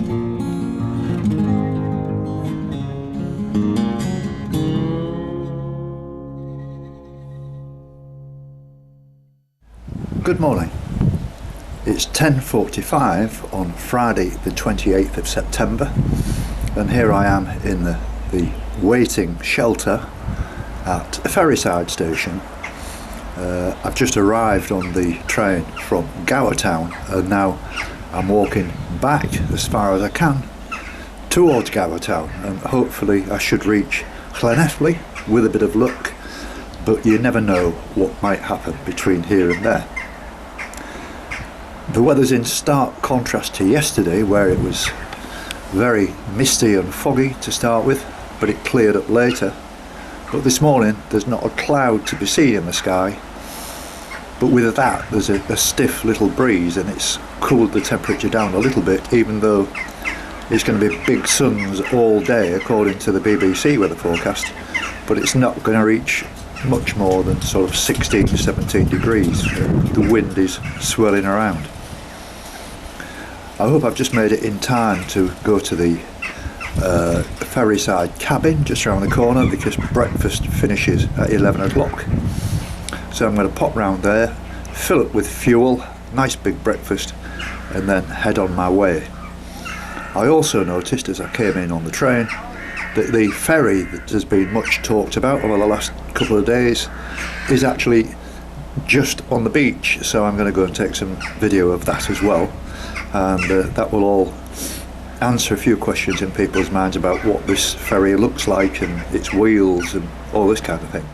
Good morning. It's 10:45 on Friday the 28th of September, and here I am in the waiting shelter at Ferryside station. I've just arrived on the train from Gowertown, and now I'm walking back as far as I can towards Gowertown, and hopefully I should reach Llanelli with a bit of luck, but you never know what might happen between here and there. The weather's in stark contrast to yesterday, where it was very misty and foggy to start with, but it cleared up later. But this morning there's not a cloud to be seen in the sky, but with that there's a stiff little breeze, and it's cooled the temperature down a little bit, even though it's going to be big suns all day according to the BBC weather forecast, but it's not going to reach much more than sort of 16 to 17 degrees. The wind is swirling around. I hope I've just made it in time to go to the Ferryside cabin just around the corner, because breakfast finishes at 11 o'clock. So I'm going to pop round there, fill up with fuel, nice big breakfast, and then head on my way. I also noticed as I came in on the train that the ferry that has been much talked about over the last couple of days is actually just on the beach, so I'm going to go and take some video of that as well, and that will all answer a few questions in people's minds about what this ferry looks like and its wheels and all this kind of thing.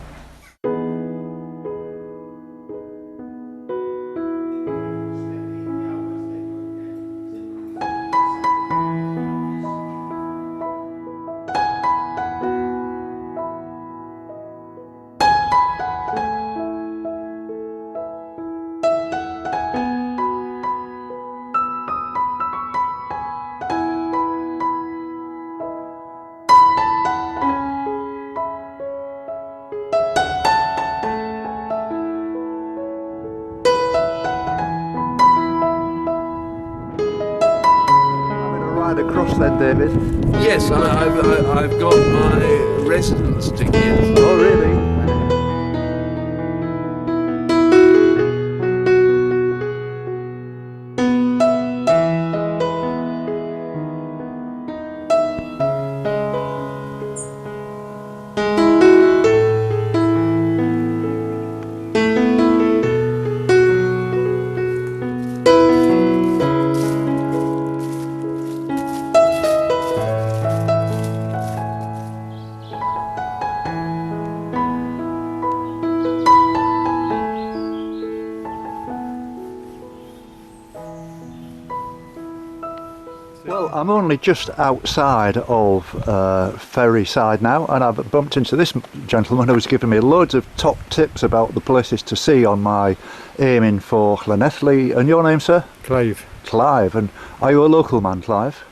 Across then, David? Yes, I've got my residence ticket. Oh, really? Well, I'm only just outside of Ferryside now, and I've bumped into this gentleman who's given me loads of top tips about the places to see on my aiming for Llanelli. And your name, sir? Clive. Clive. And are you a local man, Clive?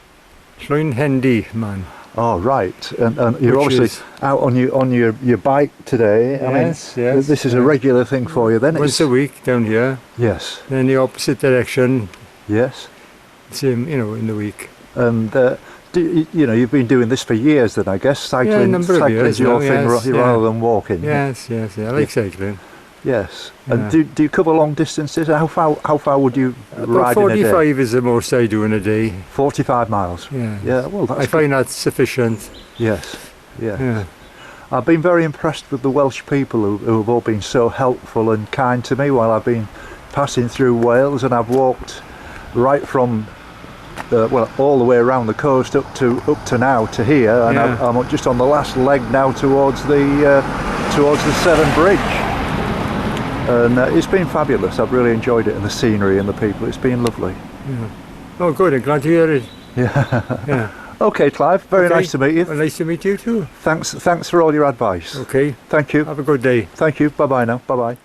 Llwyn Hendy, man. Oh, right. And you're obviously out on your bike today. Yes, yes. This is a regular thing for you then? Once a week down here. Yes. Then the opposite direction. Yes. Same, in the week. And you've been doing this for years then, I guess. Cycling, yeah, a number of years your now, thing yes, rather than walking. Yes, I like cycling. Yes. Yeah. And do you cover long distances? How far would you ride 45 in a day? is the most I do in a day. 45 miles? Yeah. Yeah, well, that's I find that sufficient. Yes, Yeah. I've been very impressed with the Welsh people who have all been so helpful and kind to me while I've been passing through Wales, and I've walked right from all the way around the coast up to now to here, and Yeah. I'm just on the last leg now towards the Severn Bridge, and it's been fabulous. I've really enjoyed it, and the scenery and the people. It's been lovely. Yeah. Oh, good. I'm glad to hear it. Yeah. Yeah. Okay, Clive. Very nice to meet you. Well, nice to meet you too. Thanks for all your advice. Okay. Thank you. Have a good day. Thank you. Bye bye now. Bye bye.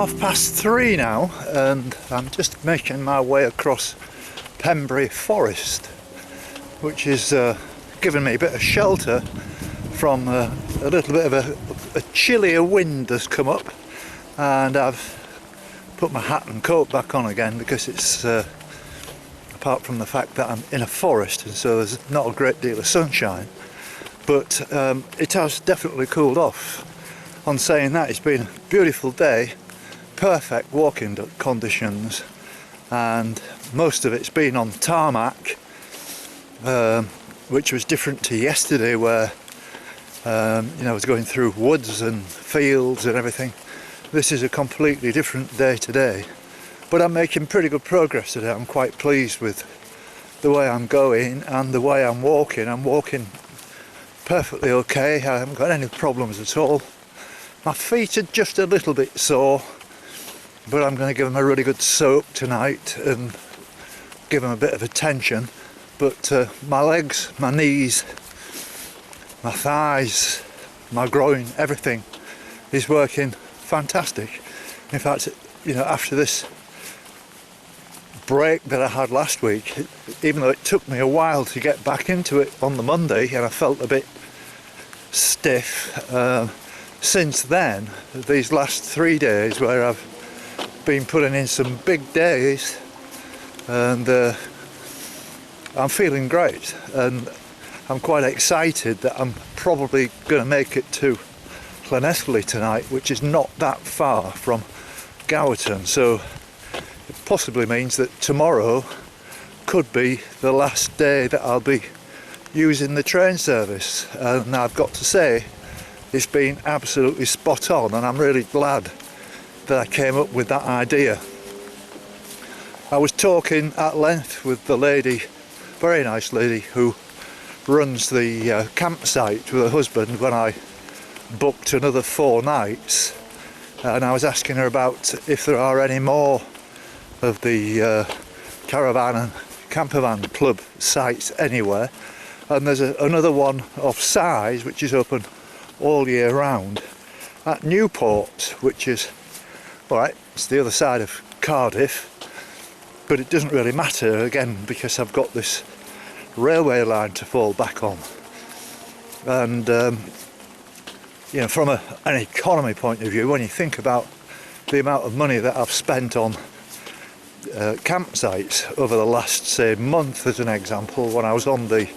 3:30 now, and I'm just making my way across Pembury Forest, which is giving me a bit of shelter from a little bit of a chillier wind that's come up, and I've put my hat and coat back on again because it's apart from the fact that I'm in a forest and so there's not a great deal of sunshine, but it has definitely cooled off. On saying that, it's been a beautiful day, perfect walking conditions, and most of it's been on tarmac, which was different to yesterday where I was going through woods and fields and everything. This is a completely different day today, but I'm making pretty good progress today. I'm quite pleased with the way I'm going and the way I'm walking. I'm walking perfectly okay. I haven't got any problems at all. My feet are just a little bit sore, but I'm going to give them a really good soak tonight and give them a bit of attention. But my legs, my knees, my thighs, my groin, everything is working fantastic. In fact, after this break that I had last week, even though it took me a while to get back into it on the Monday and I felt a bit stiff, since then, these last 3 days where I've been putting in some big days, and I'm feeling great, and I'm quite excited that I'm probably going to make it to Llanelli tonight, which is not that far from Gowerton, so it possibly means that tomorrow could be the last day that I'll be using the train service, and I've got to say it's been absolutely spot on, and I'm really glad that I came up with that idea. I was talking at length with the lady, very nice lady, who runs the campsite with her husband when I booked another 4 nights, and I was asking her about if there are any more of the caravan and campervan club sites anywhere, and there's another one of size which is open all year round at Newport, which is alright, it's the other side of Cardiff, but it doesn't really matter again because I've got this railway line to fall back on, and from an economy point of view, when you think about the amount of money that I've spent on campsites over the last, say, month as an example, when I was on the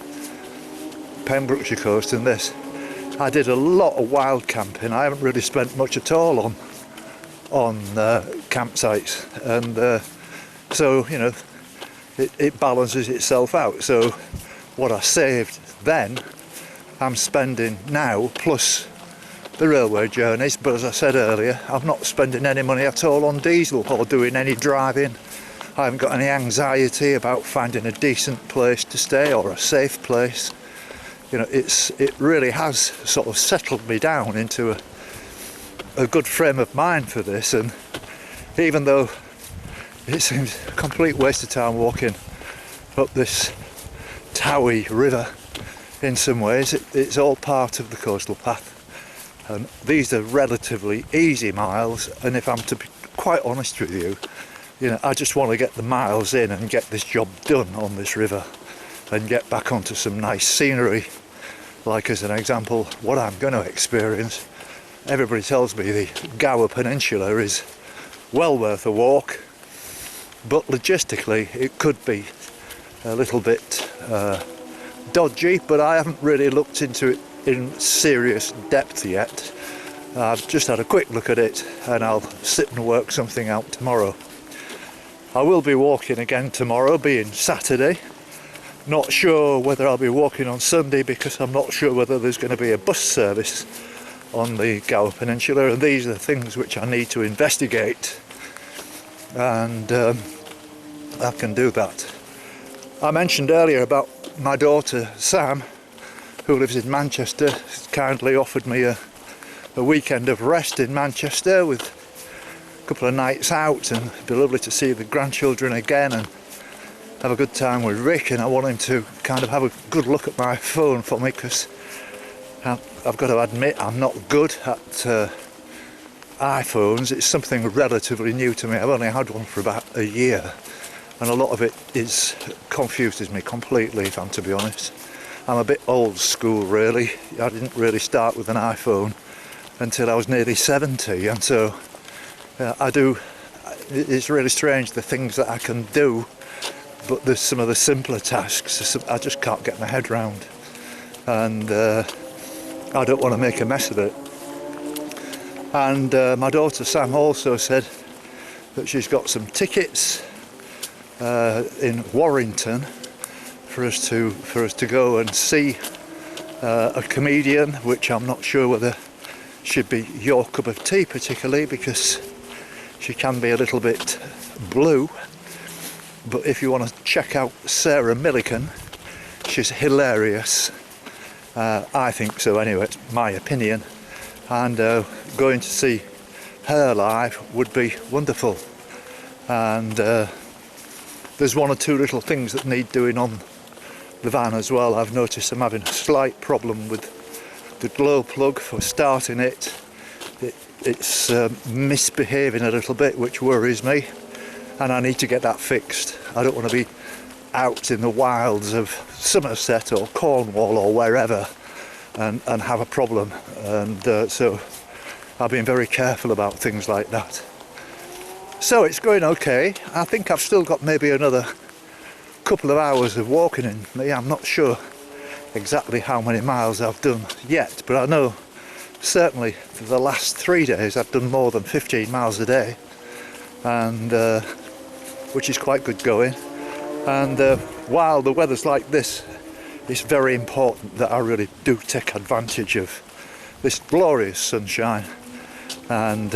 Pembrokeshire coast and this, I did a lot of wild camping. I haven't really spent much at all on campsites, and so it balances itself out. So what I saved then, I'm spending now, plus the railway journeys. But as I said earlier, I'm not spending any money at all on diesel or doing any driving. I haven't got any anxiety about finding a decent place to stay or a safe place. It really has sort of settled me down into a good frame of mind for this, and even though it seems a complete waste of time walking up this Towie river in some ways, it's all part of the coastal path, and these are relatively easy miles, and if I'm to be quite honest with you, I just want to get the miles in and get this job done on this river and get back onto some nice scenery, like as an example what I'm going to experience. Everybody tells me the Gower Peninsula is well worth a walk, but logistically it could be a little bit dodgy, but I haven't really looked into it in serious depth yet. I've just had a quick look at it, and I'll sit and work something out tomorrow. I will be walking again tomorrow, being Saturday. Not sure whether I'll be walking on Sunday because I'm not sure whether there's going to be a bus service on the Gower Peninsula, and these are the things which I need to investigate, and I can do that. I mentioned earlier about my daughter Sam, who lives in Manchester, kindly offered me a weekend of rest in Manchester with a couple of nights out, and it'd be lovely to see the grandchildren again and have a good time with Rick. And I want him to kind of have a good look at my phone for me, because I've got to admit I'm not good at iPhones, it's something relatively new to me. I've only had one for about a year, and a lot of it confuses me completely, if I'm to be honest. I'm a bit old school really. I didn't really start with an iPhone until I was nearly 70, and so it's really strange the things that I can do, but there's some of the simpler tasks I just can't get my head round, and I don't want to make a mess of it. And my daughter Sam also said that she's got some tickets in Warrington for us to go and see a comedian, which I'm not sure whether should be your cup of tea particularly, because she can be a little bit blue. But if you want to check out Sarah Millican, she's hilarious. I think so anyway, it's my opinion, and going to see her live would be wonderful. And there's one or two little things that need doing on the van as well. I've noticed I'm having a slight problem with the glow plug for starting it. It's misbehaving a little bit, which worries me, and I need to get that fixed. I don't want to be out in the wilds of Somerset or Cornwall or wherever and have a problem, and so I've been very careful about things like that. So it's going okay. I think I've still got maybe another couple of hours of walking in me. I'm not sure exactly how many miles I've done yet, but I know certainly for the last 3 days I've done more than 15 miles a day, and which is quite good going. And while the weather's like this, it's very important that I really do take advantage of this glorious sunshine, and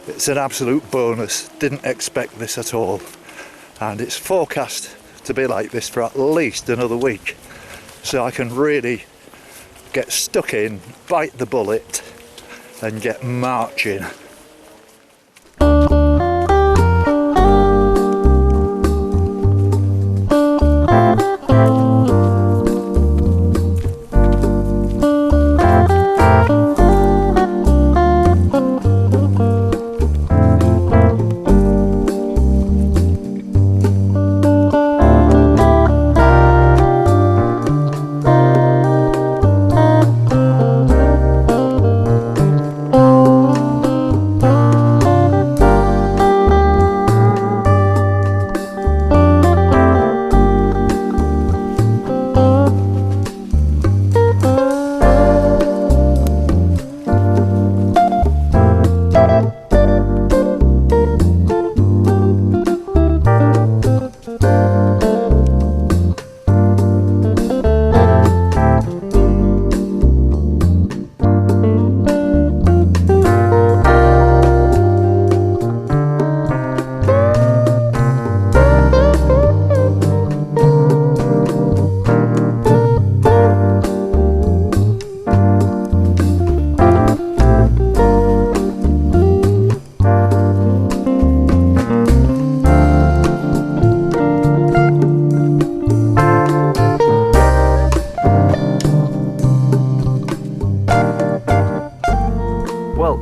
it's an absolute bonus. Didn't expect this at all, and it's forecast to be like this for at least another week, so I can really get stuck in, bite the bullet and get marching.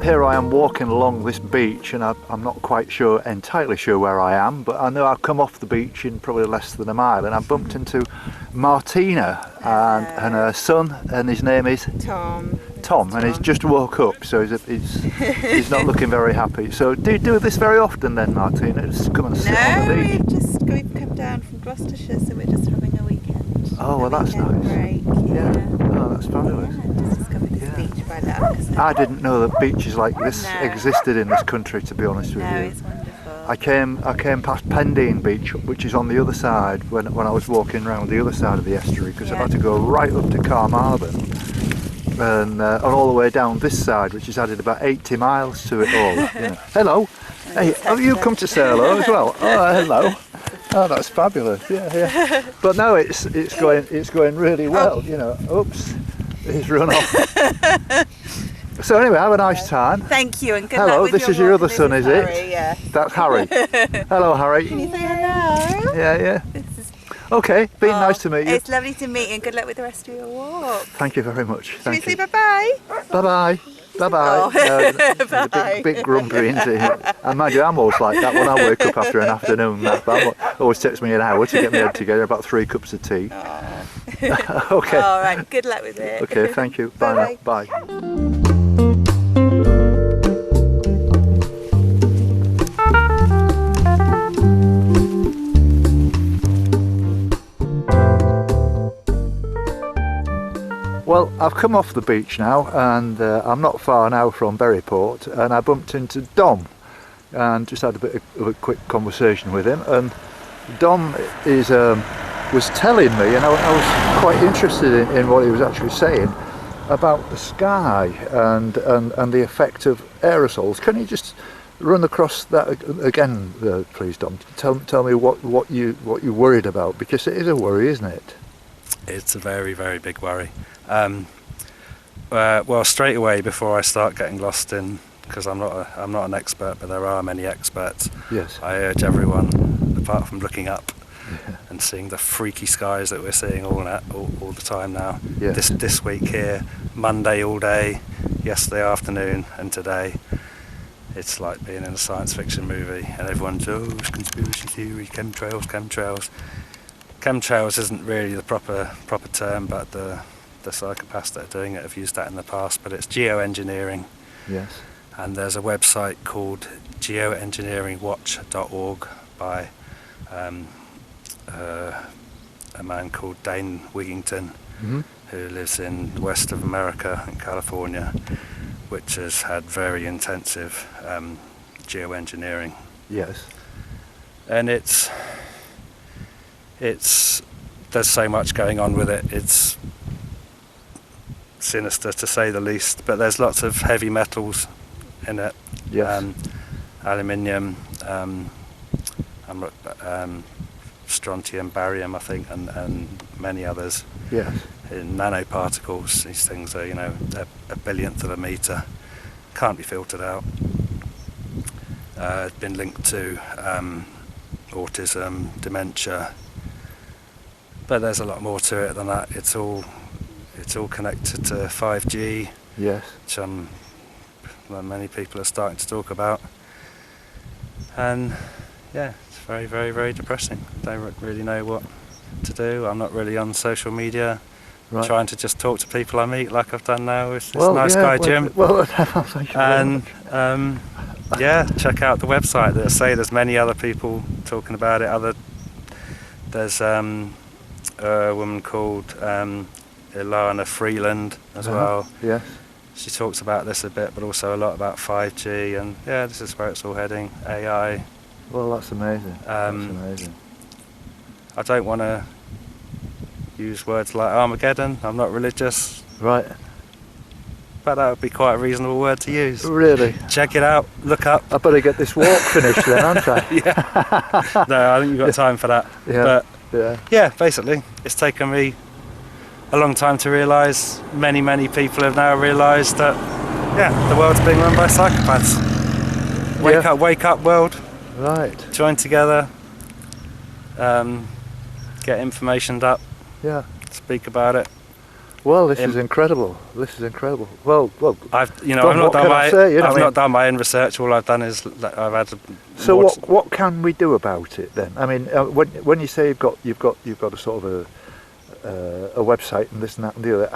Here I am walking along this beach, and I'm not quite entirely sure where I am, but I know I've come off the beach in probably less than a mile, and I bumped into Martina and her son, and his name is Tom, and he's just woke up, so he's not looking very happy. So do you do this very often then, Martina? Just come and sit on the beach? No, we've come down from Gloucestershire, so we're just having a weekend. Oh, well, that's nice. Break. Yeah. Oh, that's fabulous. Yeah, just discovered this beach by that. I didn't know that beaches like this existed in this country, to be honest with you. No, it's wonderful. I came past Pendine Beach, which is on the other side, when I was walking around the other side of the estuary, because I've had to go right up to Carmarthen and all the way down this side, which has added about 80 miles to it all. You know. Hello. Hey, have you come to say hello as well? Oh, hello. Oh, that's fabulous. Yeah. But no, it's going really well. You know. Oops, he's run off. So anyway, have a nice time. Thank you, and good Hello, luck with this your is your walk. other son, is it? Harry, yeah. That's Harry. Hello, Harry. Can you say hello? Yeah. Okay, been nice to meet you. It's lovely to meet you, and good luck with the rest of your walk. Thank you very much. Should we say bye-bye? Bye-bye. Bye-bye. Oh. He's a Bye. bit grumpy, isn't he? And mind you, I'm always like that when I wake up after an afternoon nap. It always takes me an hour to get my head together, about 3 cups of tea. Okay. All right. Good luck with it. Okay, thank you. Bye now. Bye-bye. Bye. Well, I've come off the beach now, and I'm not far now from Berryport, and I bumped into Dom and just had a bit of a quick conversation with him. And Dom was telling me, and I was quite interested in what he was actually saying about the sky and the effect of aerosols. Can you just run across that again, please, Dom? Tell me what you worried about, because it is a worry, isn't it? It's a very, very big worry. Well, straight away, before I start getting lost in, because I'm not an expert, but there are many experts. Yes. I urge everyone, apart from looking up and seeing the freaky skies that we're seeing all the time now. Yes. This week here, Monday all day, yesterday afternoon, and today. It's like being in a science fiction movie, and everyone's it's conspiracy theory, chemtrails. Chemtrails isn't really the proper term, but the psychopaths that are doing it have used that in the past. But it's geoengineering. Yes. And there's a website called geoengineeringwatch.org by a man called Dane Wigington, who lives in the west of America in California, which has had very intensive geoengineering. Yes. And it's there's so much going on with it. It's sinister to say the least, but there's lots of heavy metals in it. Yes. Aluminium, strontium, barium, I think, and many others. Yes. In nanoparticles, these things are, a billionth of a meter, can't be filtered out. Been linked to autism, dementia, but there's a lot more to it than that. It's all connected to 5G, Yes. which many people are starting to talk about. And yeah, it's very, very, very depressing. Don't really know what to do. I'm not really on social media. Right. Trying to just talk to people I meet, like I've done now with this nice guy Jim. Well, thank you very And check out the website. There's many other people talking about it. There's a woman called Ilana Freeland as well. Yes. She talks about this a bit, but also a lot about 5G, and this is where it's all heading. AI. Well, that's amazing. That's amazing. I don't want to use words like Armageddon. I'm not religious, Right. but that would be quite a reasonable word to use. Really? Check it out. Look up. I better get this walk finished then, aren't I? Yeah. No, I think you've got time for that. Yeah. But basically, it's taken me a long time to realise. Many people have now realised that, the world's being run by psychopaths. Wake up, world. Right. Join together. Get information up. Yeah. Speak about it. Well, this is incredible. This is incredible. Well. I've Don, not what can I say? I've not done my own research. All I've done is I've had. So what can we do about it then? I mean, when you say you've got a sort of a website and this and that and the other,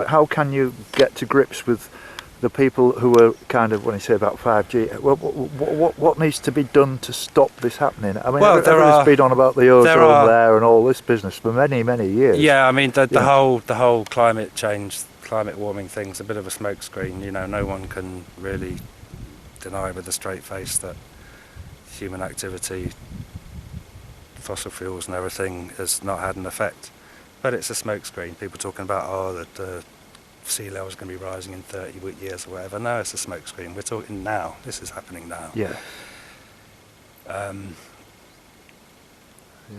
how can you get to grips with the people who are kind of, when you say about 5G, what needs to be done to stop this happening? I mean, everybody's been on about the ozone layer and all this business for many years. Yeah, I mean the whole climate change, climate warming thing's a bit of a smokescreen. No one can really deny with a straight face that human activity, fossil fuels and everything has not had an effect. But it's a smokescreen. People talking about that the sea level is going to be rising in 30 years or whatever. No, it's a smokescreen. We're talking now. This is happening now. Yeah.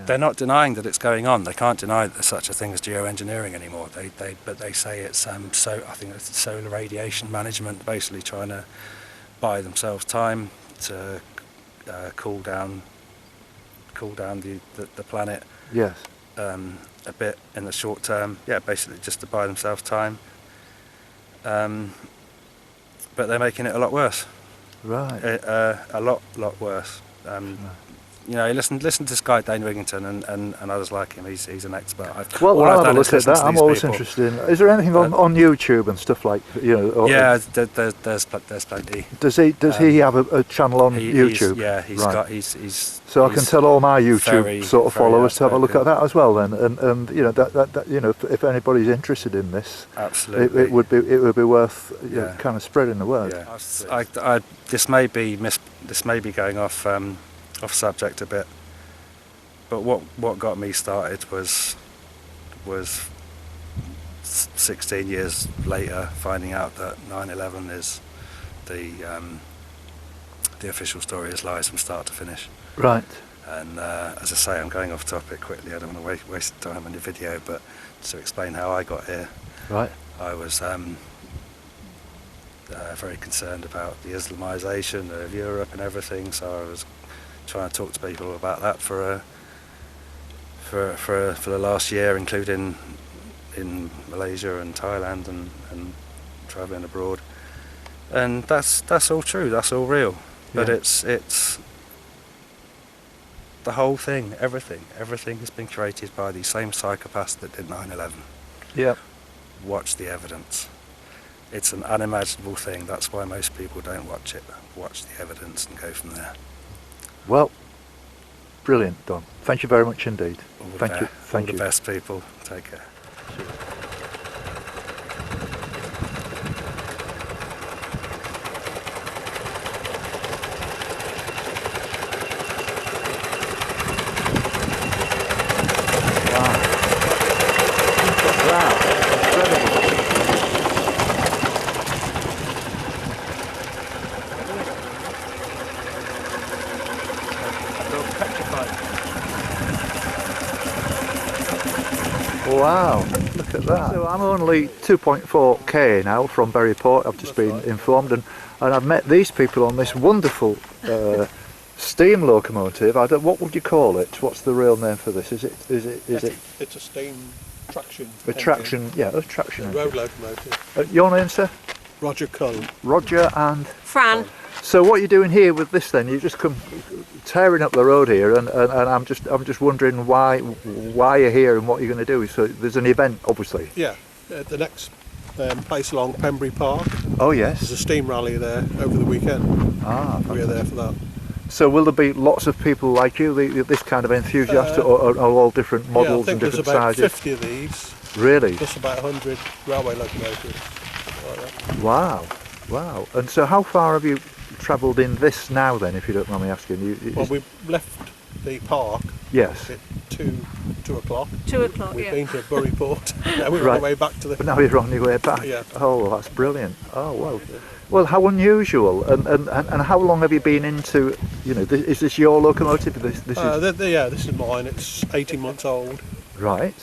They're not denying that it's going on. They can't deny that there's such a thing as geoengineering anymore. But they say it's I think it's solar radiation management, basically trying to buy themselves time to cool down the planet. Yes. A bit in the short term. Yeah, basically just to buy themselves time. but they're making it a lot worse. Right. A lot worse. You know, listen to Sky Dane Wigington and others like him. He's an expert. Well, all I'll I've have a done is look at listen to that. I'm these always people. interested in. Is there anything on YouTube and stuff like, you know? Yeah, there's plenty. Does he have a channel on YouTube? He's So I can tell all my YouTube very, sort of very followers to have a look at outspoken. that as well. Then, and you know that you know, if anybody's interested in this, Absolutely. it would be worth you know, Yeah. kind of spreading the word. Yeah. This may be going off subject a bit, but what got me started was 16 years later finding out that 9/11 is the official story is lies from start to finish. Right. And as I say, I'm going off topic quickly. I don't want to waste time on the video, but to explain how I got here, Right. I was very concerned about the Islamisation of Europe and everything. So I was trying to talk to people about that for the last year, including in Malaysia and Thailand and travelling abroad. And that's all true. That's all real. But Yeah. it's the whole thing, everything has been created by these same psychopaths that did 9/11. Yeah. Watch the evidence. It's an unimaginable thing. That's why most people don't watch it. Watch the evidence and go from there. Well, brilliant, Don. Thank you very much indeed. All the Thank you. Thank all you. the best, people. Take care. Wow, look at that. So I'm only 2.4k now from Burry Port, I've just been informed, and I've met these people on this wonderful steam locomotive. What would you call it? What's the real name for this? Is it? It's a steam traction. A traction, yeah, a traction. A road locomotive. Your name, sir? Roger Cull. Roger and... Fran. So what are you doing here with this then? You just come tearing up the road here, and I'm just wondering why you're here and what you're going to do. So there's an event, obviously. Yeah, the next place along Pembury Park. Oh There's yes. a steam rally there over the weekend. Ah. We're there for that. So will there be lots of people like you, this kind of enthusiast, or all different models yeah, I and think different there's about sizes? 50 of these. Really? Plus about 100 railway locomotives. Like that. Wow. Wow. And so how far have you travelled in this now then, if you don't mind me asking? Well, we left the park Yes. at 2 o'clock. 2 o'clock, We've yeah. been to Burry Port. Now we're on Right. the way back to the... But now you're on your way back. Yeah. Oh, well, that's brilliant. Oh, well. Well, how unusual. And how long have you been into, you know, is this your locomotive? This is... yeah, this is mine. It's 18 months old. Right.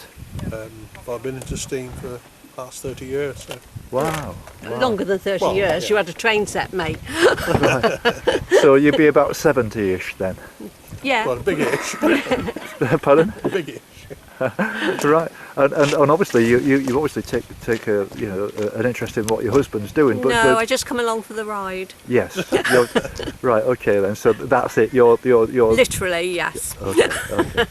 I've been into steam for the past 30 years. So. Wow. Longer than 30 Well, years. yeah. You had a train set, mate. So you'd be about 70-ish then? Yeah. Well, big-ish. Pardon? Big-ish. Right. And obviously you obviously take a, you know, an interest in what your husband's doing. But No, I just come along for the ride. yes. Right. Okay then. So that's it. You're Literally, yes. okay.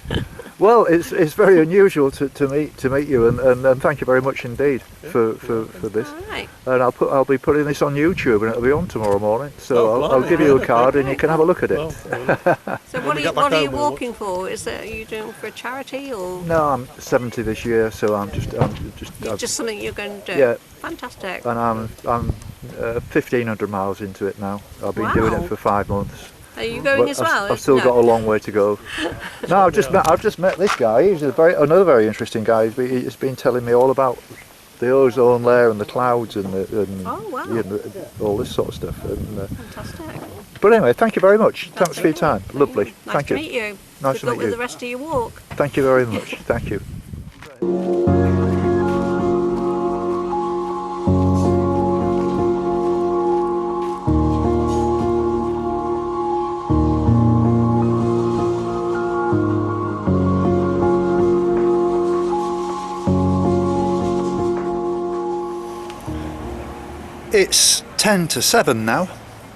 Well, it's very unusual to meet you, and thank you very much indeed for this. All right. And I'll be putting this on YouTube, and it'll be on tomorrow morning. So Oh, I'll blimey. give you a card, and you can have a look at it. Well, So we get back what are you home, we'll- walking for? Is that, are you doing for a charity or No, I'm 70 this year, so I'm just just something you're going to do? yeah. Fantastic. And I'm 1,500 miles into it now. I've been doing Wow. it for 5 months. Are you going But as well? I've still No. got a long way to go. No, I've just met this guy. He's another very interesting guy. He's been telling me all about the ozone layer and the clouds and Oh, wow. you know, all this sort of stuff. And, Fantastic. but anyway, thank you very much. Thanks for your time. Lovely. Nice Thank to you. meet you. Nice Good to luck meet with you. the rest of your walk. Thank you very much. Thank you. It's 10 to 7 now,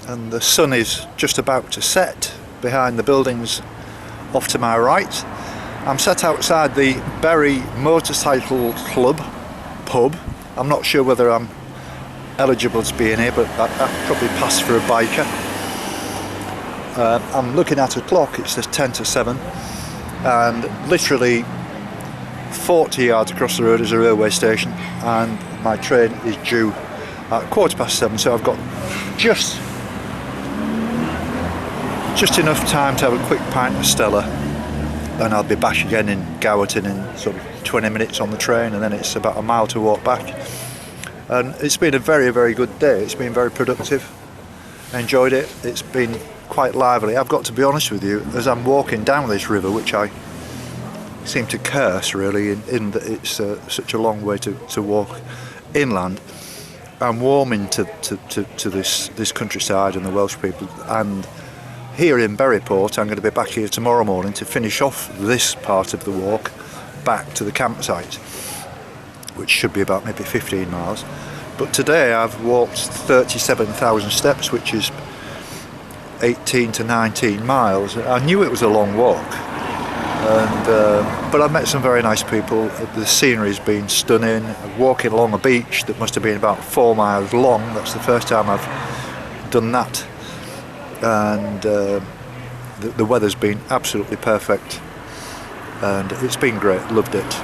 and the sun is just about to set behind the buildings off to my right. I'm sat outside the Burry Motorcycle Club pub. I'm not sure whether I'm eligible to be in here, but I probably pass for a biker. I'm looking at a clock, it says 10 to 7, and literally 40 yards across the road is a railway station, and my train is due at 7:15, so I've got just enough time to have a quick pint of Stella, and I'll be back again in Gowerton in sort of 20 minutes on the train, and then it's about a mile to walk back. And it's been a very, very good day. It's been very productive. Enjoyed it. It's been quite lively. I've got to be honest with you, as I'm walking down this river, which I seem to curse really, in that it's such a long way to walk inland, I'm warming to this countryside and the Welsh people. And here in Berryport, I'm going to be back here tomorrow morning to finish off this part of the walk back to the campsite, which should be about maybe 15 miles. But today I've walked 37,000 steps, which is 18 to 19 miles. I knew it was a long walk, but I met some very nice people. The scenery's been stunning. Walking along a beach that must have been about 4 miles long. That's the first time I've done that. And the weather's been absolutely perfect, and it's been great. Loved it.